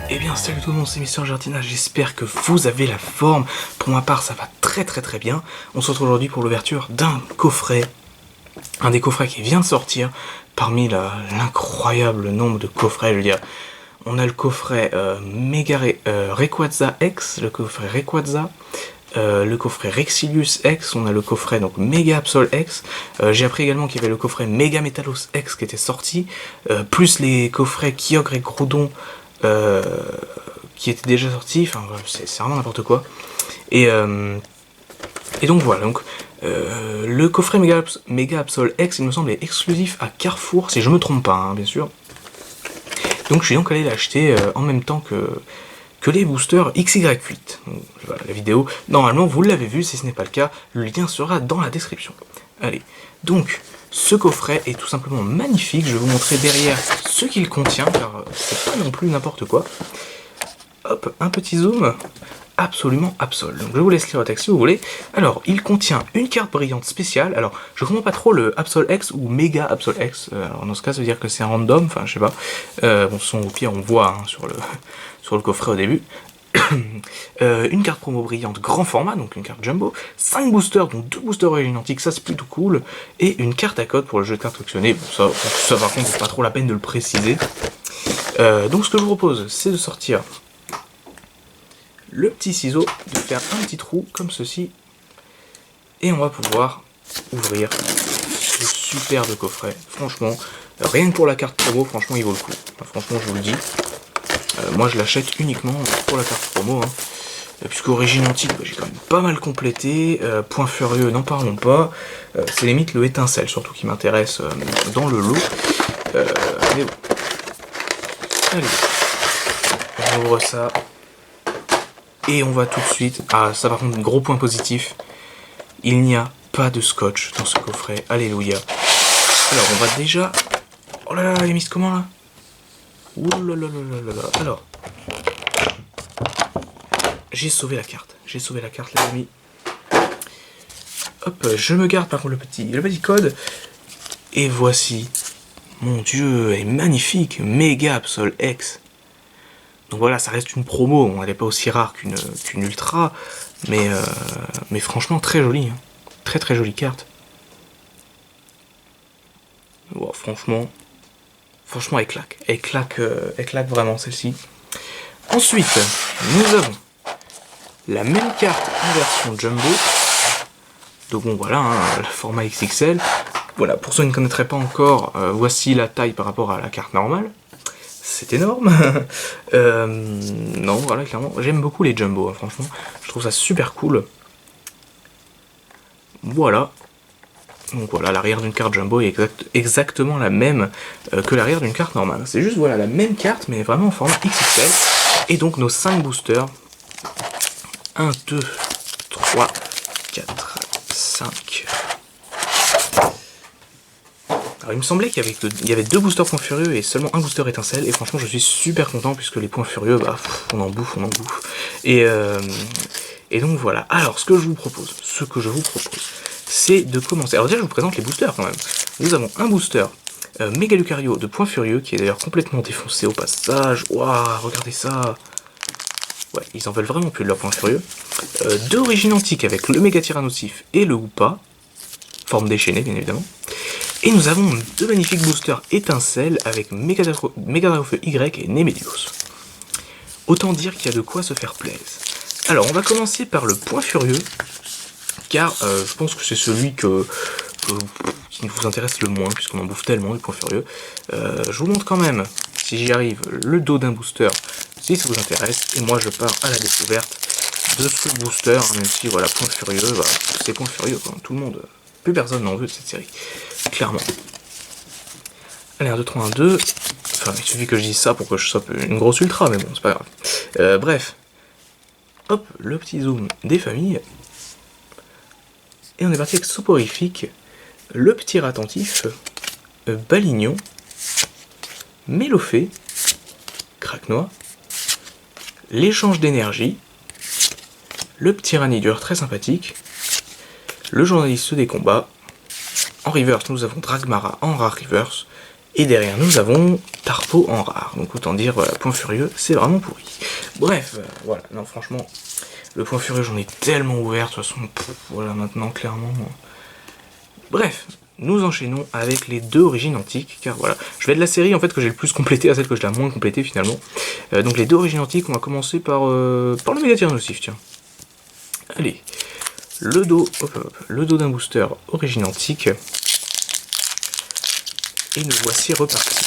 Eh bien salut tout le monde, c'est Mister Jardinage, j'espère que vous avez la forme. Pour ma part ça va très bien. On se retrouve aujourd'hui pour l'ouverture d'un coffret. Un des coffrets qui vient de sortir parmi l'incroyable nombre de coffrets, je veux dire. On a le coffret Rayquaza X, le coffret Rayquaza, le coffret Rexilius X, on a le coffret donc Mega Absol X, j'ai appris également qu'il y avait le coffret Mega Metalos X qui était sorti, plus les coffrets Kyogre et Groudon qui étaient déjà sortis, enfin c'est vraiment n'importe quoi. Et donc voilà, donc, le coffret Mega Absol X il me semble est exclusif à Carrefour, si je me trompe pas, hein, bien sûr. Donc je suis donc allé l'acheter en même temps que les boosters XY8. Donc, voilà, la vidéo, normalement vous l'avez vu, si ce n'est pas le cas, le lien sera dans la description. Allez, donc ce coffret est tout simplement magnifique, je vais vous montrer derrière ce qu'il contient, car c'est pas non plus n'importe quoi. Hop, un petit zoom, absolument Absol. Donc je vous laisse lire le texte si vous voulez. Alors, il contient une carte brillante spéciale. Alors, je comprends pas trop le Absol X ou Mega Absol X. Alors dans ce cas, ça veut dire que c'est random, enfin je sais pas. Bon, au pire, on voit hein, sur le coffret au début. Une carte promo brillante grand format, donc une carte jumbo, 5 boosters, donc 2 boosters identiques, ça c'est plutôt cool, et une carte à code pour le jeu de cartes collectionné. Bon, ça par contre c'est pas trop la peine de le préciser. Donc ce que je vous propose, c'est de sortir le petit ciseau, de faire un petit trou comme ceci, et on va pouvoir ouvrir ce superbe coffret. Franchement, rien que pour la carte promo, franchement il vaut le coup. Enfin, franchement je vous le dis. Moi je l'achète uniquement pour la carte promo, hein. Puisque Origine Antique, j'ai quand même pas mal complété. Point Furieux, n'en parlons pas. C'est limite le étincelle, surtout qui m'intéresse dans le lot. Mais bon. Allez, on ouvre ça. Et on va tout de suite... Ah, ça par contre, gros point positif. Il n'y a pas de scotch dans ce coffret. Alléluia. Alors, on va déjà... Oh là là, il est mis comment là? Ouh là là là là là. Alors, j'ai sauvé la carte. J'ai sauvé la carte, les amis. Hop, je me garde par contre le petit code. Et voici. Mon dieu, elle est magnifique. Mega Absol X. Donc voilà, ça reste une promo. On n'est pas aussi rare qu'une ultra. Mais franchement, très jolie. Hein. Très jolie carte. Wow, franchement, elle claque. Elle claque vraiment celle-ci. Ensuite, nous avons la même carte en version jumbo. Donc bon voilà, hein, le format XXL. Voilà, pour ceux qui ne connaîtraient pas encore, voici la taille par rapport à la carte normale. C'est énorme. Non, voilà, clairement, j'aime beaucoup les jumbo, hein, franchement. Je trouve ça super cool. Voilà. Donc voilà, l'arrière d'une carte jumbo est exactement la même que l'arrière d'une carte normale. C'est juste voilà la même carte, mais vraiment en format XXL. Et donc nos 5 boosters. 1, 2, 3, 4, 5. Alors il me semblait qu'il y avait 2 boosters points furieux et seulement un booster étincelle. Et franchement je suis super content puisque les points furieux, bah on en bouffe. Et donc voilà. Alors ce que je vous propose, c'est de commencer. Alors déjà je vous présente les boosters quand même. Nous avons un booster Méga Lucario de Point Furieux qui est d'ailleurs complètement défoncé au passage. Waouh, regardez ça. Ouais, ils en veulent vraiment plus de leur Point Furieux. 2 origines antiques avec le Méga Tyrannosif et le Hoopa. Forme déchaînée bien évidemment. Et nous avons 2 magnifiques boosters étincelles avec Mega Dragofeu Y et Nemelios. Autant dire qu'il y a de quoi se faire plaisir. Alors on va commencer par le Point Furieux. Car je pense que c'est celui qui vous intéresse le moins, puisqu'on en bouffe tellement, du Point Furieux. Je vous montre quand même, si j'y arrive, le dos d'un booster, si ça vous intéresse. Et moi je pars à la découverte de ce booster, hein, même si voilà, Point Furieux, bah, c'est Point Furieux, quoi. Tout le monde, plus personne n'en veut de cette série, clairement. Allez, 1, 2, 3, 1, 2. Enfin, il suffit que je dise ça pour que je sois une grosse ultra, mais bon, c'est pas grave. Bref. Hop, le petit zoom des familles. Et on est parti avec Soporifique, le petit rat attentif, Balignon, Mélofée, Craquenois, l'échange d'énergie, le petit Ranidure très sympathique, le journaliste des combats. En reverse, nous avons Dragmara en rare reverse, Et derrière nous avons Tarpo en rare. Donc autant dire, voilà, point furieux, c'est vraiment pourri. Bref, voilà, non franchement, le point furieux j'en ai tellement ouvert, de toute façon, voilà maintenant clairement. Bref, nous enchaînons avec les deux origines antiques, car voilà, je vais de la série en fait que j'ai le plus complété à celle que je l'ai moins complétée finalement. Donc les deux origines antiques, on va commencer par le méga tyrannosif, tiens. Allez, le dos, le dos d'un booster origine antique. Et nous voici repartis.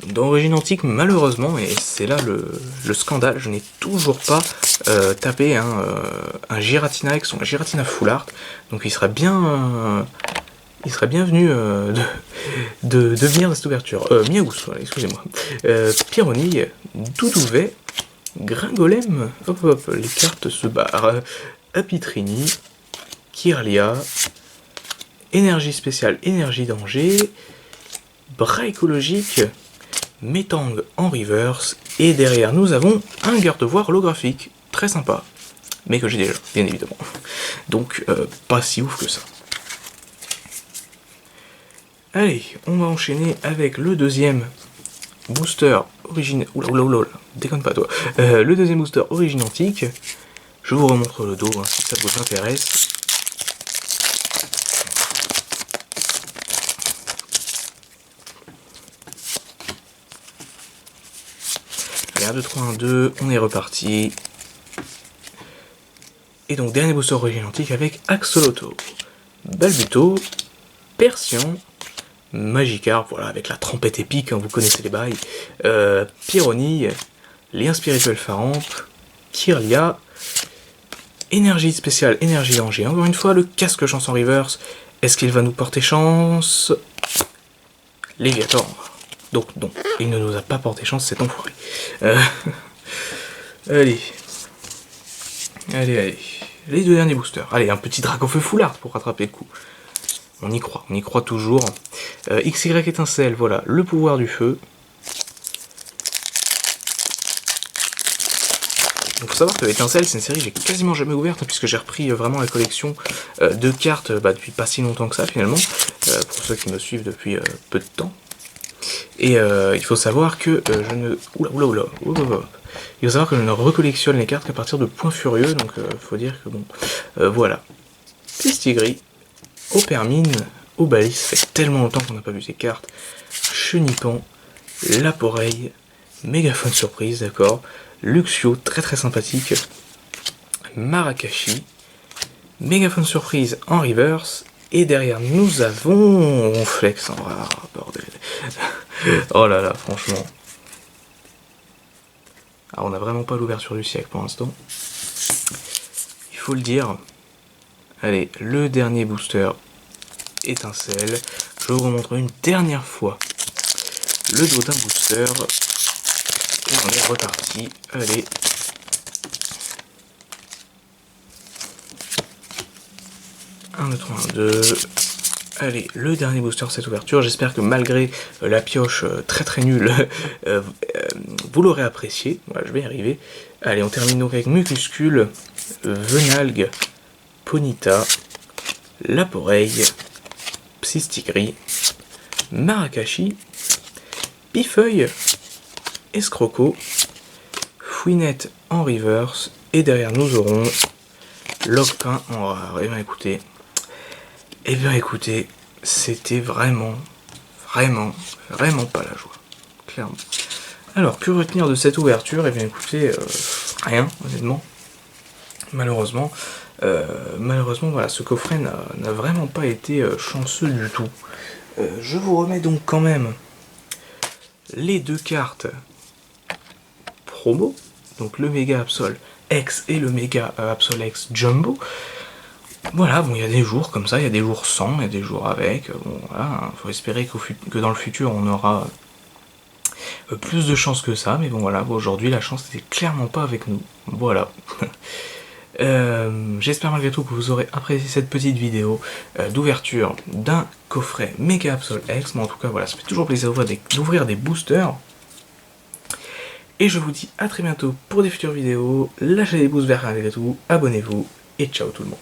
Dans Origine Antique, malheureusement, et c'est là le scandale, je n'ai toujours pas tapé un Giratina X ou un Giratina Full Art, donc il serait bienvenu de venir dans cette ouverture. Miaous, voilà, excusez-moi. Pyrrhonille, Doudouvet, Gringolem, hop, les cartes se barrent. Apitrini, Kirlia, Énergie spéciale, énergie danger, bras écologique, Metang en reverse, et derrière nous avons un garde-voire holographique, très sympa, mais que j'ai déjà, bien évidemment. Donc, pas si ouf que ça. Allez, on va enchaîner avec le deuxième booster origine... Oula, déconne pas toi. Le deuxième booster origine antique. Je vous remontre le dos, hein, si ça vous intéresse. Allez, 1, 2, 3, 1, 2, on est reparti. Et donc, dernier booster origine antique avec Axolotl, Balbuto, Persian, Magikarp, voilà, avec la trompette épique, hein, vous connaissez les bails, Pyrrhonille, Lien spirituel Pharamp, Kirlia, énergie spéciale, énergie danger, encore une fois, le casque chance en reverse, est-ce qu'il va nous porter chance? Léviathan, donc non, il ne nous a pas porté chance, cet enfoiré. Allez, les deux derniers boosters, allez, un petit Dracofeu Full Art pour rattraper le coup. On y croit toujours. XY étincelle, voilà, le pouvoir du feu. Donc faut savoir que Étincelle, c'est une série que j'ai quasiment jamais ouverte, puisque j'ai repris vraiment la collection de cartes depuis pas si longtemps que ça finalement, pour ceux qui me suivent depuis peu de temps. Et il faut savoir que je ne... Il faut savoir que je ne recollectionne les cartes qu'à partir de points furieux, donc faut dire que bon... voilà. Pistigris. Opermine, Obalis, ça fait tellement longtemps qu'on n'a pas vu ces cartes. Chenipan, Laporeille, Mégaphone surprise, d'accord. Luxio, très très sympathique. Marakashi, Mégaphone surprise en reverse. Et derrière nous avons Ronflex en rare, bordel. Oh là là, franchement. Alors on n'a vraiment pas l'ouverture du siècle pour l'instant. Il faut le dire. Allez, le dernier booster, étincelle. Je vous remontre une dernière fois le dos d'un booster. Et on est reparti. Allez. Un, 2, 3, 1, 2. Allez, le dernier booster, cette ouverture. J'espère que malgré la pioche très très nulle, vous l'aurez apprécié. Voilà, je vais y arriver. Allez, on termine donc avec Mucuscule, Venalgue, Ponyta, Laporeille, Psystigris, Marakashi, Pifeuille, Escroco, Fouinette en reverse, et derrière nous aurons Loquepin en rare. Eh bien écoutez, c'était vraiment pas la joie, clairement. Alors, que retenir de cette ouverture? Eh bien écoutez, rien, honnêtement. Malheureusement, voilà, ce coffret n'a vraiment pas été chanceux du tout. Je vous remets donc quand même les deux cartes promo, donc le Méga Absol X et le Méga Absol X Jumbo. Voilà, bon, il y a des jours comme ça, il y a des jours sans, il y a des jours avec. Bon, voilà, faut espérer que dans le futur on aura plus de chance que ça, mais bon, voilà, aujourd'hui la chance n'était clairement pas avec nous. Voilà. J'espère malgré tout que vous aurez apprécié cette petite vidéo d'ouverture d'un coffret Méga Absol X. Mais en tout cas, voilà, ça fait toujours plaisir d'ouvrir des boosters. Et je vous dis à très bientôt pour des futures vidéos. Lâchez des pouces verts malgré tout, abonnez-vous et ciao tout le monde.